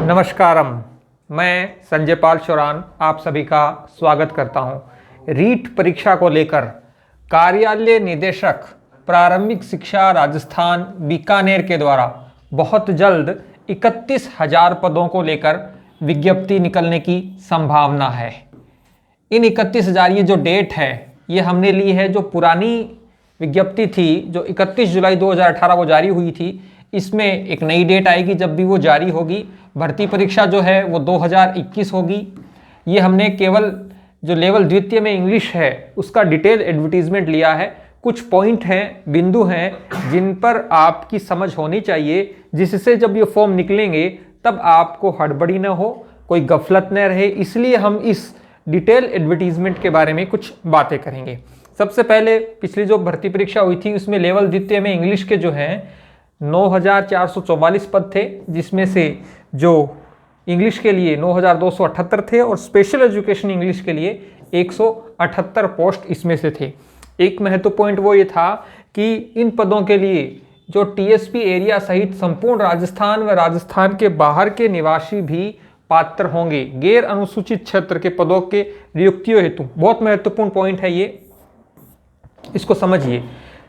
नमस्कारम। मैं संजय पाल चौरान आप सभी का स्वागत करता हूं। रीट परीक्षा को लेकर कार्यालय निदेशक प्रारंभिक शिक्षा राजस्थान बीकानेर के द्वारा बहुत जल्द 31,000 पदों को लेकर विज्ञप्ति निकलने की संभावना है। इन 31,000 ये जो डेट है ये हमने ली है, जो पुरानी विज्ञप्ति थी जो 31 जुलाई 2018 को जारी हुई थी, इसमें एक नई डेट आएगी जब भी वो जारी होगी। भर्ती परीक्षा जो है वो 2021 होगी। ये हमने केवल जो लेवल द्वितीय में इंग्लिश है उसका डिटेल एडवर्टीजमेंट लिया है। कुछ पॉइंट हैं, बिंदु हैं जिन पर आपकी समझ होनी चाहिए, जिससे जब ये फॉर्म निकलेंगे तब आपको हड़बड़ी न हो, कोई गफलत न रहे। इसलिए हम इस डिटेल एडवर्टीजमेंट के बारे में कुछ बातें करेंगे। सबसे पहले पिछली जो भर्ती परीक्षा हुई थी उसमें लेवल द्वितीय में इंग्लिश के जो हैं 9,444 पद थे, जिसमें से जो इंग्लिश के लिए 9,278 थे और स्पेशल एजुकेशन इंग्लिश के लिए 178 पोस्ट इसमें से थे। एक महत्वपूर्ण पॉइंट वो ये था कि इन पदों के लिए जो टीएसपी एरिया सहित संपूर्ण राजस्थान व राजस्थान के बाहर के निवासी भी पात्र होंगे। गैर अनुसूचित क्षेत्र के पदों के नियुक्तियों हेतु बहुत महत्वपूर्ण पॉइंट है ये, इसको समझिए।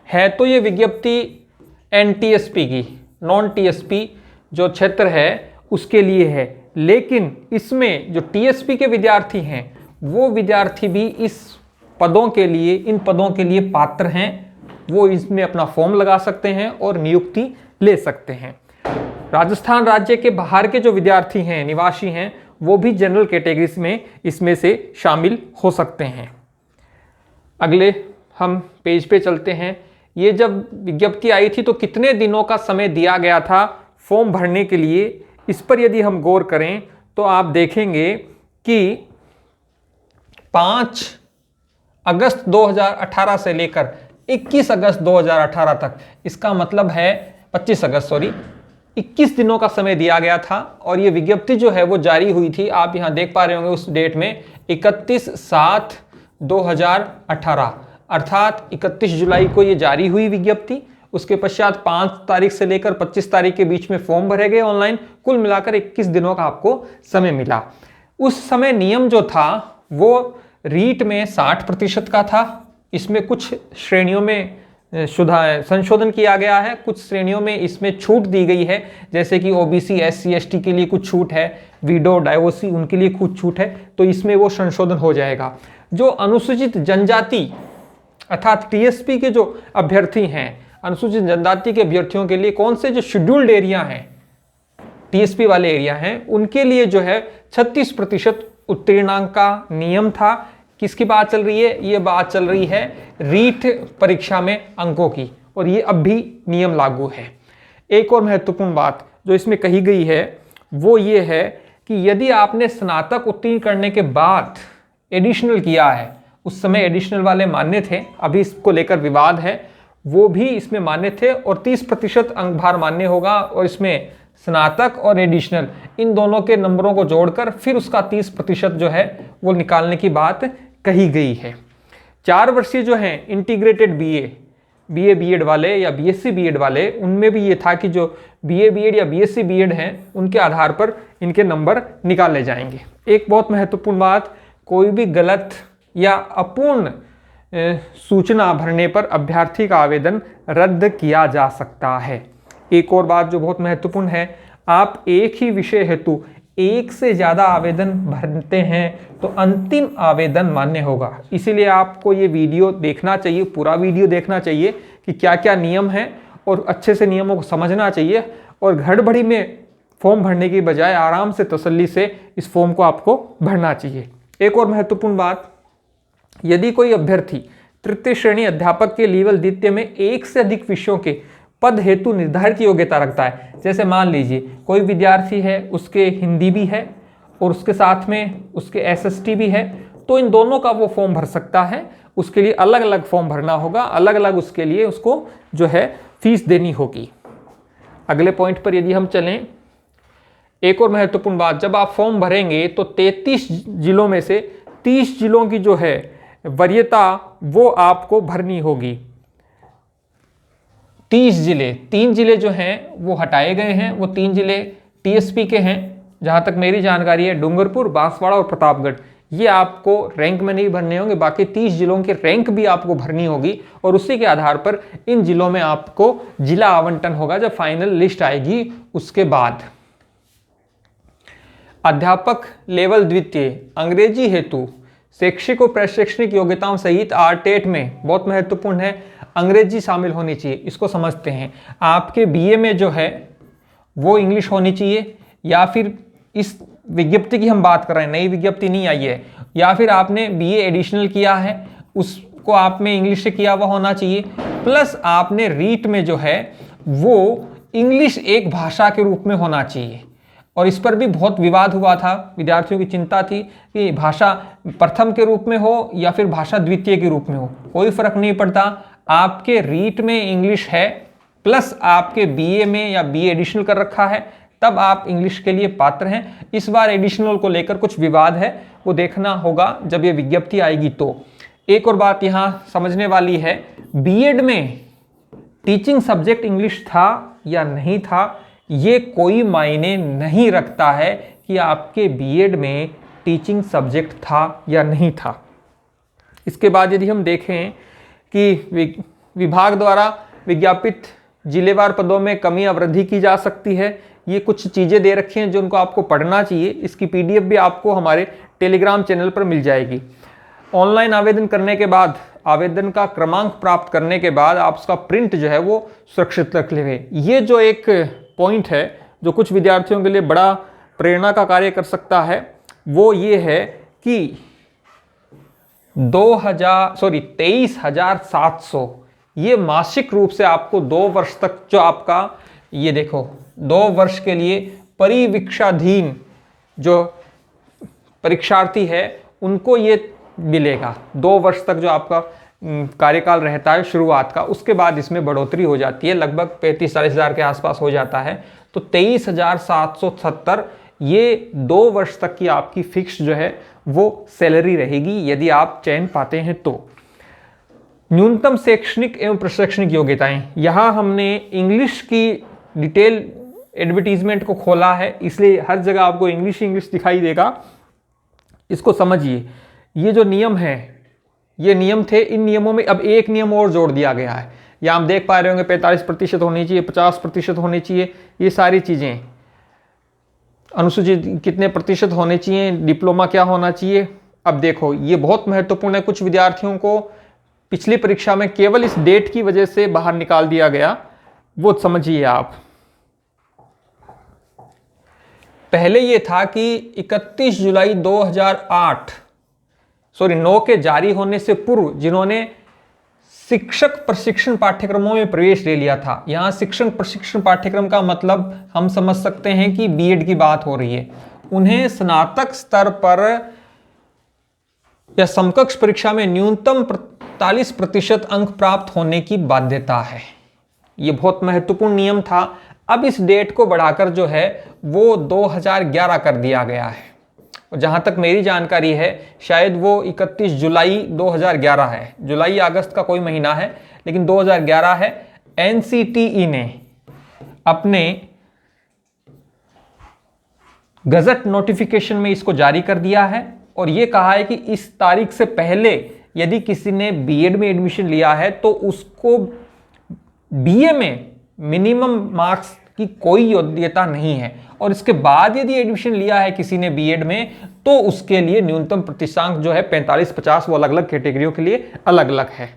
है तो ये विज्ञप्ति एनटीएसपी की, नॉन टीएसपी जो क्षेत्र है उसके लिए है, लेकिन इसमें जो टीएसपी के विद्यार्थी हैं वो विद्यार्थी भी इस पदों के लिए, इन पदों के लिए पात्र हैं। वो इसमें अपना फॉर्म लगा सकते हैं और नियुक्ति ले सकते हैं। राजस्थान राज्य के बाहर के जो विद्यार्थी हैं, निवासी हैं, वो भी जनरल कैटेगरीज में इसमें से शामिल हो सकते हैं। अगले हम पेज पे चलते हैं। ये जब विज्ञप्ति आई थी तो कितने दिनों का समय दिया गया था फॉर्म भरने के लिए, इस पर यदि हम गौर करें तो आप देखेंगे कि 5 अगस्त 2018 से लेकर 21 अगस्त 2018 तक, इसका मतलब है 21 दिनों का समय दिया गया था। और ये विज्ञप्ति जो है वो जारी हुई थी, आप यहाँ देख पा रहे होंगे उस डेट में 31/7/2018, अर्थात 31 जुलाई को ये जारी हुई विज्ञप्ति। उसके पश्चात 5 तारीख से लेकर 25 तारीख के बीच में फॉर्म भरे गए ऑनलाइन। कुल मिलाकर 21 दिनों का आपको समय मिला। उस समय नियम जो था वो रीट में 60% का था। इसमें कुछ श्रेणियों में संशोधन किया गया है, कुछ श्रेणियों में इसमें छूट दी गई है, जैसे कि ओबीसी एससी एसटी के लिए कुछ छूट है, विडो डाइवोर्सी उनके लिए कुछ छूट है, तो इसमें वो संशोधन हो जाएगा। जो अनुसूचित जनजाति अर्थात टीएसपी के जो अभ्यर्थी हैं, अनुसूचित जनजाति के अभ्यर्थियों के लिए कौन से जो शेड्यूल्ड एरिया हैं, टीएसपी वाले एरिया हैं, उनके लिए जो है 36% उत्तीर्णांक का नियम था। किसकी बात चल रही है? ये बात चल रही है रीट परीक्षा में अंकों की, और ये अब भी नियम लागू है। एक और महत्वपूर्ण बात जो इसमें कही गई है वो ये है कि यदि आपने स्नातक उत्तीर्ण करने के बाद एडिशनल किया है, उस समय एडिशनल वाले मान्य थे, अभी इसको लेकर विवाद है, वो भी इसमें मान्य थे, और 30% अंक भार मान्य होगा। और इसमें स्नातक और एडिशनल इन दोनों के नंबरों को जोड़कर फिर उसका 30% जो है वो निकालने की बात कही गई है। 4 वर्षीय जो हैं इंटीग्रेटेड बीए बीएड वाले या बीएससी बीएड वाले, उनमें भी ये था कि जो बीए बीएड या बीएससी बीएड हैं उनके आधार पर इनके नंबर निकाले जाएंगे। एक बहुत महत्वपूर्ण बात, कोई भी गलत या अपूर्ण सूचना भरने पर अभ्यर्थी का आवेदन रद्द किया जा सकता है। एक और बात जो बहुत महत्वपूर्ण है, आप एक ही विषय हेतु एक से ज़्यादा आवेदन भरते हैं तो अंतिम आवेदन मान्य होगा। इसीलिए आपको ये वीडियो देखना चाहिए, पूरा वीडियो देखना चाहिए कि क्या क्या नियम हैं, और अच्छे से नियमों को समझना चाहिए, और गड़बड़ी में फॉर्म भरने की बजाय आराम से तसल्ली से इस फॉर्म को आपको भरना चाहिए। एक और महत्वपूर्ण बात, यदि कोई अभ्यर्थी तृतीय श्रेणी अध्यापक के लेवल द्वितीय में एक से अधिक विषयों के पद हेतु निर्धारित योग्यता रखता है, जैसे मान लीजिए कोई विद्यार्थी है उसके हिंदी भी है और उसके साथ में उसके एसएसटी भी है, तो इन दोनों का वो फॉर्म भर सकता है। उसके लिए अलग अलग फॉर्म भरना होगा, अलग अलग उसके लिए उसको जो है फीस देनी होगी। अगले पॉइंट पर यदि हम चलें, एक और महत्वपूर्ण बात, जब आप फॉर्म भरेंगे तो 33 जिलों में से 30 जिलों की जो है वरीयता वो आपको भरनी होगी। 30 जिले, 3 जिले जो हैं वो हटाए गए हैं, वो 3 जिले टीएसपी के हैं जहाँ तक मेरी जानकारी है डूंगरपुर, बांसवाड़ा और प्रतापगढ़, ये आपको रैंक में नहीं भरने होंगे। बाकी 30 जिलों के रैंक भी आपको भरनी होगी और उसी के आधार पर इन जिलों में आपको जिला आवंटन होगा जब फाइनल लिस्ट आएगी उसके बाद। अध्यापक लेवल द्वितीय अंग्रेजी हेतु शैक्षिक और प्रशैक्षणिक योग्यताओं सहित आरटेट में बहुत महत्वपूर्ण है, अंग्रेजी शामिल होनी चाहिए। इसको समझते हैं, आपके बीए में जो है वो इंग्लिश होनी चाहिए, या फिर इस विज्ञप्ति की हम बात कर रहे हैं, नई विज्ञप्ति नहीं आई है, या फिर आपने बीए एडिशनल किया है उसको आप में इंग्लिश से किया हुआ होना चाहिए, प्लस आपने रीट में जो है वो इंग्लिश एक भाषा के रूप में होना चाहिए। और इस पर भी बहुत विवाद हुआ था, विद्यार्थियों की चिंता थी कि भाषा प्रथम के रूप में हो या फिर भाषा द्वितीय के रूप में हो, कोई फर्क नहीं पड़ता। आपके रीट में इंग्लिश है प्लस आपके बीए में या बीए एडिशनल कर रखा है, तब आप इंग्लिश के लिए पात्र हैं। इस बार एडिशनल को लेकर कुछ विवाद है, वो देखना होगा जब ये विज्ञप्ति आएगी तो। एक और बात यहाँ समझने वाली है, बीएड में टीचिंग सब्जेक्ट इंग्लिश था या नहीं था, ये कोई मायने नहीं रखता है कि आपके बीएड में टीचिंग सब्जेक्ट था या नहीं था। इसके बाद यदि हम देखें कि विभाग द्वारा विज्ञापित जिलेवार पदों में कमी या वृद्धि की जा सकती है, ये कुछ चीज़ें दे रखी हैं जो उनको आपको पढ़ना चाहिए। इसकी पीडीएफ भी आपको हमारे टेलीग्राम चैनल पर मिल जाएगी। ऑनलाइन आवेदन करने के बाद, आवेदन का क्रमांक प्राप्त करने के बाद आप उसका प्रिंट जो है वो सुरक्षित रख लें। ये जो एक पॉइंट है जो कुछ विद्यार्थियों के लिए बड़ा प्रेरणा का कार्य कर सकता है, वो ये है कि 23,700 ये मासिक रूप से आपको 2 वर्ष तक जो आपका, ये देखो 2 वर्ष के लिए परिवीक्षाधीन जो परीक्षार्थी है उनको ये मिलेगा। 2 वर्ष तक जो आपका कार्यकाल रहता है शुरुआत का, उसके बाद इसमें बढ़ोतरी हो जाती है, लगभग 35-40 हज़ार के आसपास हो जाता है। तो 23,770 ये 2 वर्ष तक की आपकी फिक्स जो है वो सैलरी रहेगी यदि आप चयन पाते हैं तो। न्यूनतम शैक्षणिक एवं प्रशैक्षणिक योग्यताएं, यहाँ हमने इंग्लिश की डिटेल एडवर्टीजमेंट को खोला है, इसलिए हर जगह आपको इंग्लिश दिखाई देगा। इसको समझिए, ये जो नियम है, ये नियम थे, इन नियमों में अब एक नियम और जोड़ दिया गया है। या हम देख पा रहे होंगे 45% होनी चाहिए, 50% होनी चाहिए, ये सारी चीज़ें। अनुसूचित कितने प्रतिशत होने चाहिए, डिप्लोमा क्या होना चाहिए। अब देखो ये बहुत महत्वपूर्ण है, कुछ विद्यार्थियों को पिछली परीक्षा में केवल इस डेट की वजह से बाहर निकाल दिया गया, वो समझिए आप। पहले ये था कि 31 जुलाई 2009 के जारी होने से पूर्व जिन्होंने शिक्षक प्रशिक्षण पाठ्यक्रमों में प्रवेश ले लिया था, यहाँ शिक्षण प्रशिक्षण पाठ्यक्रम का मतलब हम समझ सकते हैं कि बीएड की बात हो रही है, उन्हें स्नातक स्तर पर या समकक्ष परीक्षा में न्यूनतम 45% अंक प्राप्त होने की बाध्यता है। ये बहुत महत्वपूर्ण नियम था। अब इस डेट को बढ़ाकर जो है वो 2011 कर दिया गया है। और जहाँ तक मेरी जानकारी है शायद वो 31 जुलाई 2011 है, जुलाई अगस्त का कोई महीना है, लेकिन 2011 है। एनसीटीई ने अपने गजट नोटिफिकेशन में इसको जारी कर दिया है और ये कहा है कि इस तारीख से पहले यदि किसी ने बीएड में एडमिशन लिया है तो उसको बीए में मिनिमम मार्क्स की कोई योग्यता नहीं है, और इसके बाद यदि एडमिशन लिया है किसी ने बीएड में तो उसके लिए न्यूनतम प्रतिशतांक जो है 45-50 वो अलग अलग कैटेगरियों के लिए अलग अलग है।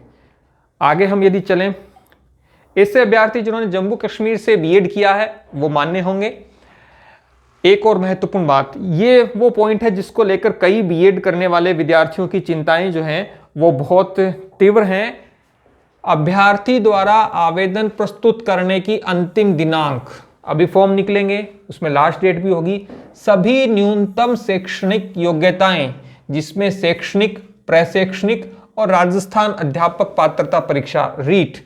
आगे हम यदि चलें, ऐसे अभ्यर्थी जिन्होंने जम्मू कश्मीर से बीएड किया है वो मान्य होंगे। एक और महत्वपूर्ण बात, ये वो पॉइंट है जिसको लेकर कई बीएड करने वाले विद्यार्थियों की चिंताएं जो हैं वो बहुत तीव्र हैं। अभ्यर्थी द्वारा आवेदन प्रस्तुत करने की अंतिम दिनांक, अभी फॉर्म निकलेंगे उसमें लास्ट डेट भी होगी, सभी न्यूनतम शैक्षणिक योग्यताएं जिसमें शैक्षणिक, प्रशैक्षणिक और राजस्थान अध्यापक पात्रता परीक्षा रीट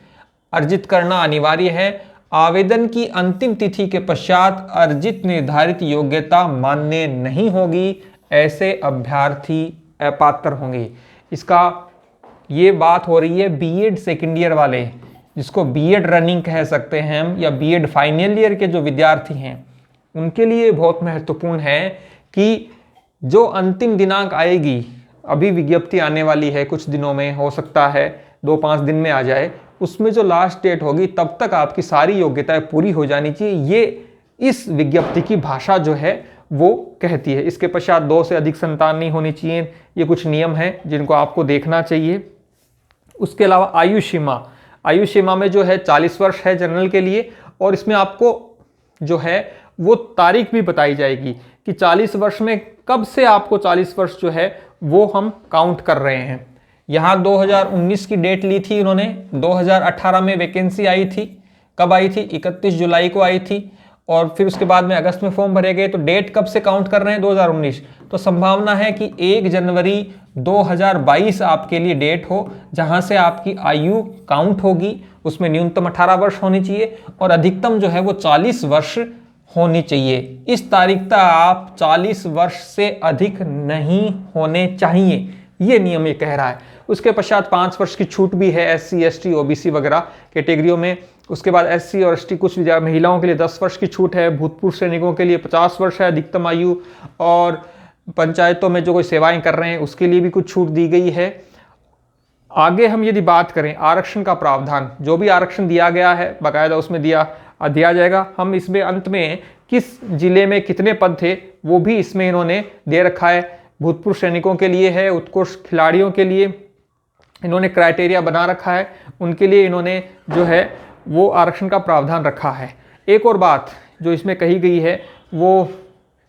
अर्जित करना अनिवार्य है। आवेदन की अंतिम तिथि के पश्चात अर्जित निर्धारित योग्यता मान्य नहीं होगी, ऐसे अभ्यर्थी अपात्र होंगे। इसका ये बात हो रही है बीएड सेकेंड ईयर वाले, जिसको बीएड रनिंग कह सकते हैं हम, या बीएड फाइनल ईयर के जो विद्यार्थी हैं उनके लिए बहुत महत्वपूर्ण है कि जो अंतिम दिनांक आएगी, अभी विज्ञप्ति आने वाली है कुछ दिनों में, हो सकता है 2-5 दिन में आ जाए, उसमें जो लास्ट डेट होगी तब तक आपकी सारी योग्यताएं पूरी हो जानी चाहिए। ये इस विज्ञप्ति की भाषा जो है वो कहती है। इसके पश्चात 2 से अधिक संतान नहीं होनी चाहिए। ये कुछ नियम हैं जिनको आपको देखना चाहिए। उसके अलावा आयु सीमा में जो है 40 वर्ष है जनरल के लिए, और इसमें आपको जो है वो तारीख भी बताई जाएगी कि 40 वर्ष में कब से आपको 40 वर्ष जो है वो हम काउंट कर रहे हैं। यहाँ 2019 की डेट ली थी इन्होंने, 2018 में वैकेंसी आई थी। कब आई थी? 31 जुलाई को आई थी, और फिर उसके बाद में अगस्त में फॉर्म भरे गए। तो डेट कब से काउंट कर रहे हैं? 2019। तो संभावना है कि 1 जनवरी 2022 आपके लिए डेट हो जहां से आपकी आयु काउंट होगी। उसमें न्यूनतम 18 वर्ष होनी चाहिए और अधिकतम जो है वो 40 वर्ष होनी चाहिए। इस तारीख तक आप 40 वर्ष से अधिक नहीं होने चाहिए, ये नियम ये कह रहा है। उसके पश्चात 5 वर्ष की छूट भी है SC, ST, OBC वगैरह कैटेगरियों में। उसके बाद SC और ST कुछ महिलाओं के लिए 10 वर्ष की छूट है, भूतपूर्व सैनिकों के लिए 50 वर्ष है अधिकतम आयु, और पंचायतों में जो कोई सेवाएं कर रहे हैं उसके लिए भी कुछ छूट दी गई है। आगे हम यदि बात करें आरक्षण का प्रावधान, जो भी आरक्षण दिया गया है बाकायदा उसमें दिया जाएगा। हम इसमें अंत में किस जिले में कितने पद थे वो भी इसमें इन्होंने दे रखा है। भूतपूर्व सैनिकों के लिए है, उत्कृष्ट खिलाड़ियों के लिए इन्होंने क्राइटेरिया बना रखा है, उनके लिए इन्होंने जो है वो आरक्षण का प्रावधान रखा है। एक और बात जो इसमें कही गई है, वो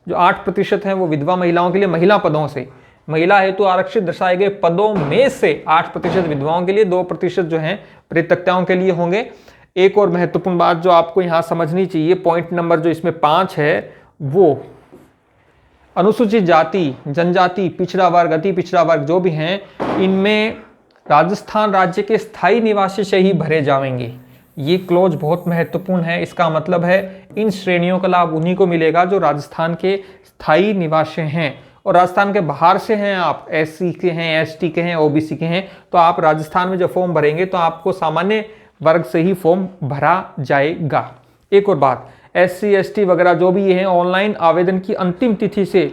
जो 8% है वो विधवा महिलाओं के लिए महिला पदों से, महिला हेतु आरक्षित दर्शाए गए पदों में से 8% विधवाओं के लिए, 2% जो हैं परित्यक्ताओं के लिए होंगे। एक और महत्वपूर्ण बात जो आपको यहाँ समझनी चाहिए, पॉइंट नंबर जो इसमें 5 है, वो अनुसूचित जाति, जनजाति, पिछड़ा वर्ग, अति पिछड़ा वर्ग जो भी हैं, इनमें राजस्थान राज्य के स्थायी निवासी से ही भरे जाएंगे। ये क्लोज बहुत महत्वपूर्ण है। इसका मतलब है इन श्रेणियों का लाभ उन्हीं को मिलेगा जो राजस्थान के स्थायी निवासी हैं, और राजस्थान के बाहर से हैं आप, SC के हैं, ST के हैं, OBC के हैं, तो आप राजस्थान में जब फॉर्म भरेंगे तो आपको सामान्य वर्ग से ही फॉर्म भरा जाएगा। एक और बात, SC, ST वगैरह जो भी ये हैं, ऑनलाइन आवेदन की अंतिम तिथि से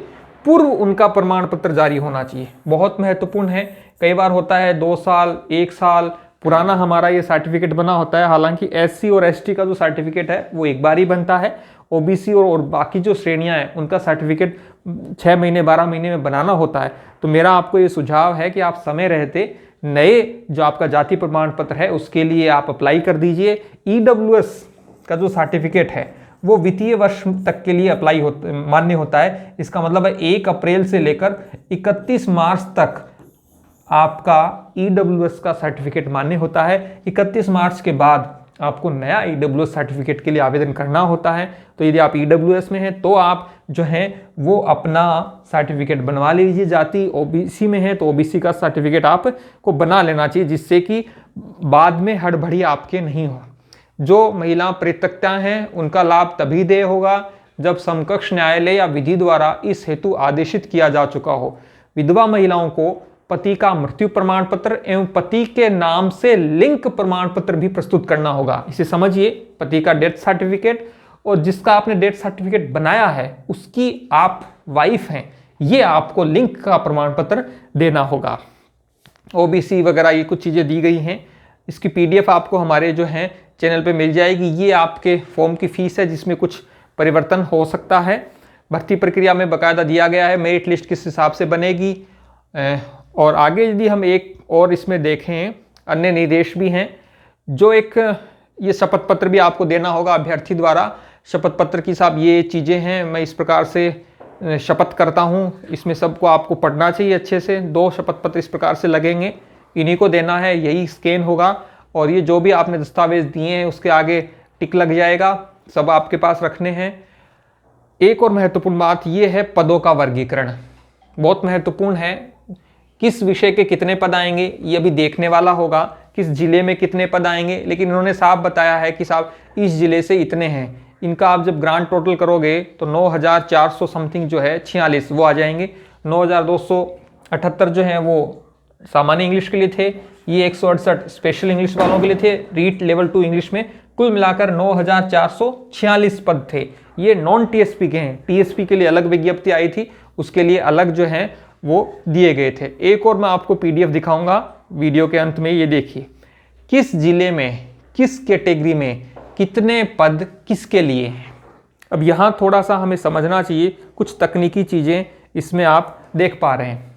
पूर्व उनका प्रमाण पत्र जारी होना चाहिए। बहुत महत्वपूर्ण है। कई बार होता है 2 साल 1 साल पुराना हमारा ये सर्टिफिकेट बना होता है, हालांकि SC और ST का जो सर्टिफिकेट है वो एक बार ही बनता है। OBC और बाकी जो श्रेणियां हैं उनका सर्टिफिकेट 6 महीने 12 महीने में बनाना होता है। तो मेरा आपको ये सुझाव है कि आप समय रहते नए जो आपका जाति प्रमाण पत्र है उसके लिए आप अप्लाई कर दीजिए। EWS का जो सर्टिफिकेट है वो वित्तीय वर्ष तक के लिए मान्य होता है। इसका मतलब है 1 अप्रैल से लेकर 31 मार्च तक आपका EWS का सर्टिफिकेट मान्य होता है। 31 मार्च के बाद आपको नया EWS सर्टिफिकेट के लिए आवेदन करना होता है। तो यदि आप EWS में हैं तो आप जो है वो अपना सर्टिफिकेट बनवा लीजिए। जाति OBC में है तो OBC का सर्टिफिकेट आपको बना लेना चाहिए, जिससे कि बाद में हड़बड़ी आपके नहीं हो। जो महिला परित्यक्ता हैं उनका लाभ तभी देय होगा जब समकक्ष न्यायालय या विधि द्वारा इस हेतु आदेशित किया जा चुका हो। विधवा महिलाओं को पति का मृत्यु प्रमाण पत्र एवं पति के नाम से लिंक प्रमाण पत्र भी प्रस्तुत करना होगा। इसे समझिए, पति का डेथ सर्टिफिकेट और जिसका आपने डेथ सर्टिफिकेट बनाया है उसकी आप वाइफ हैं, ये आपको लिंक का प्रमाण पत्र देना होगा। OBC वगैरह ये कुछ चीज़ें दी गई हैं। इसकी PDF आपको हमारे जो हैं चैनल पे मिल जाएगी। ये आपके फॉर्म की फीस है जिसमें कुछ परिवर्तन हो सकता है। भर्ती प्रक्रिया में बाकायदा दिया गया है मेरिट लिस्ट किस हिसाब से बनेगी। और आगे यदि हम एक और इसमें देखें, अन्य निर्देश भी हैं जो एक ये शपथ पत्र भी आपको देना होगा अभ्यर्थी द्वारा। शपथ पत्र की साहब ये चीज़ें हैं, मैं इस प्रकार से शपथ करता हूँ, इसमें सबको आपको पढ़ना चाहिए अच्छे से। 2 शपथ पत्र इस प्रकार से लगेंगे, इन्हीं को देना है, यही स्कैन होगा और ये जो भी आपने दस्तावेज दिए हैं उसके आगे टिक लग जाएगा, सब आपके पास रखने हैं। एक और महत्वपूर्ण बात ये है पदों का वर्गीकरण, बहुत महत्वपूर्ण है। किस विषय के कितने पद आएंगे ये अभी देखने वाला होगा, किस जिले में कितने पद आएंगे, लेकिन इन्होंने साफ बताया है कि साहब इस जिले से इतने हैं। इनका आप जब ग्रांड टोटल करोगे तो 9400 समथिंग जो है 46 वो आ जाएंगे। 9278 जो है वो सामान्य इंग्लिश के लिए थे, ये 168 स्पेशल इंग्लिश वालों के लिए थे, रीट लेवल 2 इंग्लिश में। कुल मिलाकर 9446 पद थे ये नॉन टीएसपी के हैं। टीएसपी के लिए अलग विज्ञप्ति आई थी, उसके लिए अलग जो है वो दिए गए थे। एक और मैं आपको पीडीएफ दिखाऊंगा वीडियो के अंत में। ये देखिए किस जिले में किस कैटेगरी में कितने पद किसके लिए हैं। अब यहाँ थोड़ा सा हमें समझना चाहिए, कुछ तकनीकी चीज़ें इसमें आप देख पा रहे हैं।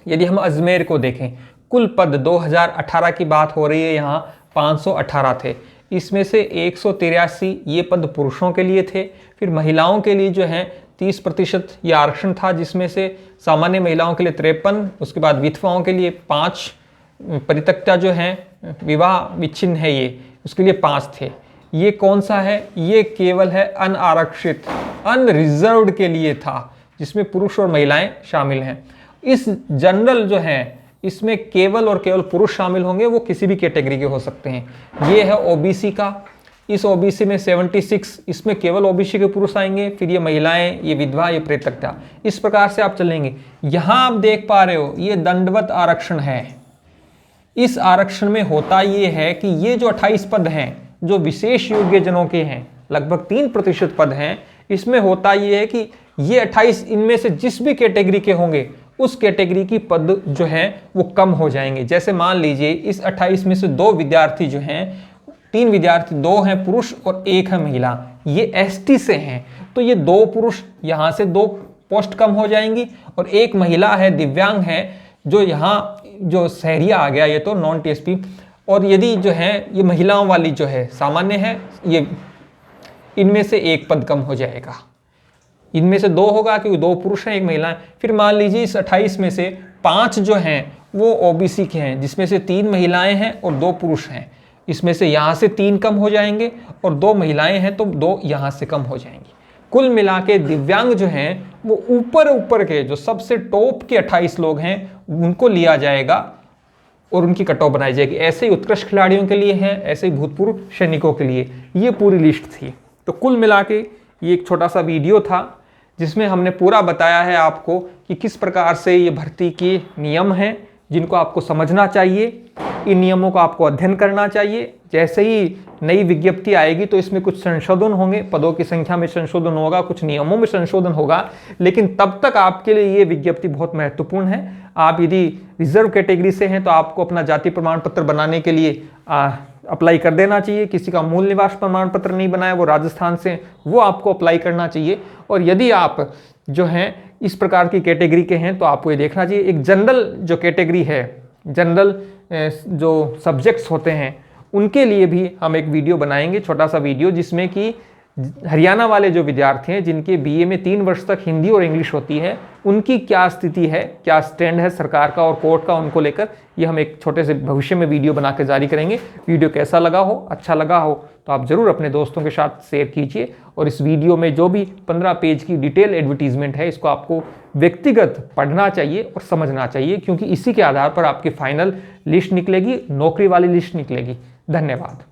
यदि हम अजमेर को देखें, कुल पद 2018 की बात हो रही है, यहाँ 518 थे। इसमें से 183 ये पद पुरुषों के लिए थे। फिर महिलाओं के लिए जो है 30% ये आरक्षण था, जिसमें से सामान्य महिलाओं के लिए 53, उसके बाद विधवाओं के लिए 5, परित्यक्ता जो है विवाह विच्छिन्न है ये, उसके लिए 5 थे। ये कौन सा है? ये केवल है अनारक्षित, अनरिजर्व्ड के लिए था, जिसमें पुरुष और महिलाएं शामिल हैं। इस जनरल जो है इसमें केवल और केवल पुरुष शामिल होंगे, वो किसी भी कैटेगरी के हो सकते हैं। ये है ओबीसी का, इस ओबीसी में 76, इसमें केवल ओबीसी के पुरुष आएंगे, फिर ये महिलाएं, ये विधवा, ये परित्यक्ता, इस प्रकार से आप चलेंगे। यहां आप देख पा रहे हो ये दंडवत आरक्षण है। इस आरक्षण में होता ये है कि ये जो 28 पद हैं जो विशेष योग्य जनों के हैं, लगभग 3% पद हैं, इसमें होता ये है कि ये 28 इनमें से जिस भी कैटेगरी के होंगे उस कैटेगरी की पद जो हैं वो कम हो जाएंगे। जैसे मान लीजिए इस 28 में से 2 विद्यार्थी जो हैं, 3 विद्यार्थी, 2 हैं पुरुष और 1 है महिला, ये एसटी से हैं, तो ये 2 पुरुष यहाँ से 2 पोस्ट कम हो जाएंगी, और 1 महिला है, दिव्यांग है, जो यहाँ जो शहरिया आ गया, ये तो नॉन टीएसपी। और यदि जो है ये महिलाओं वाली जो है सामान्य है, ये इनमें से 1 पद कम हो जाएगा। इनमें से 2 होगा क्योंकि 2 पुरुष हैं 1 महिला है। फिर मान लीजिए इस 28 में से 5 जो हैं वो ओबीसी के हैं, जिसमें से 3 महिलाएं हैं और 2 पुरुष हैं। इसमें से यहाँ से 3 कम हो जाएंगे, और 2 महिलाएं हैं तो 2 यहाँ से कम हो जाएंगी। कुल मिला के दिव्यांग जो हैं वो ऊपर के जो सबसे टॉप के 28 लोग हैं उनको लिया जाएगा और उनकी कट ऑफ बनाई जाएगी। ऐसे ही उत्कृष्ट खिलाड़ियों के लिए हैं, ऐसे ही भूतपूर्व सैनिकों के लिए। ये पूरी लिस्ट थी। तो कुल मिला के ये एक छोटा सा वीडियो था जिसमें हमने पूरा बताया है आपको कि किस प्रकार से ये भर्ती के नियम हैं जिनको आपको समझना चाहिए। इन नियमों का आपको अध्ययन करना चाहिए। जैसे ही नई विज्ञप्ति आएगी तो इसमें कुछ संशोधन होंगे, पदों की संख्या में संशोधन होगा, कुछ नियमों में संशोधन होगा, लेकिन तब तक आपके लिए ये विज्ञप्ति बहुत महत्वपूर्ण है। आप यदि रिजर्व कैटेगरी से हैं तो आपको अपना जाति प्रमाण पत्र बनाने के लिए अप्लाई कर देना चाहिए। किसी का मूल निवास प्रमाण पत्र नहीं बनाया, वो राजस्थान से, वो आपको अप्लाई करना चाहिए। और यदि आप जो हैं इस प्रकार की कैटेगरी के हैं तो आपको ये देखना चाहिए। एक जनरल जो कैटेगरी है, जनरल जो सब्जेक्ट्स होते हैं, उनके लिए भी हम एक वीडियो बनाएंगे, छोटा सा वीडियो, जिसमें कि हरियाणा वाले जो विद्यार्थी हैं जिनके बीए में 3 वर्ष तक हिंदी और इंग्लिश होती है, उनकी क्या स्थिति है, क्या स्टैंड है सरकार का और कोर्ट का उनको लेकर, ये हम एक छोटे से भविष्य में वीडियो बना के जारी करेंगे। वीडियो कैसा लगा हो, अच्छा लगा हो तो आप ज़रूर अपने दोस्तों के साथ शेयर कीजिए। और इस वीडियो में जो भी 15 पेज की डिटेल एडवर्टीजमेंट है, इसको आपको व्यक्तिगत पढ़ना चाहिए और समझना चाहिए, क्योंकि इसी के आधार पर आपकी फाइनल लिस्ट निकलेगी, नौकरी वाली लिस्ट निकलेगी। धन्यवाद।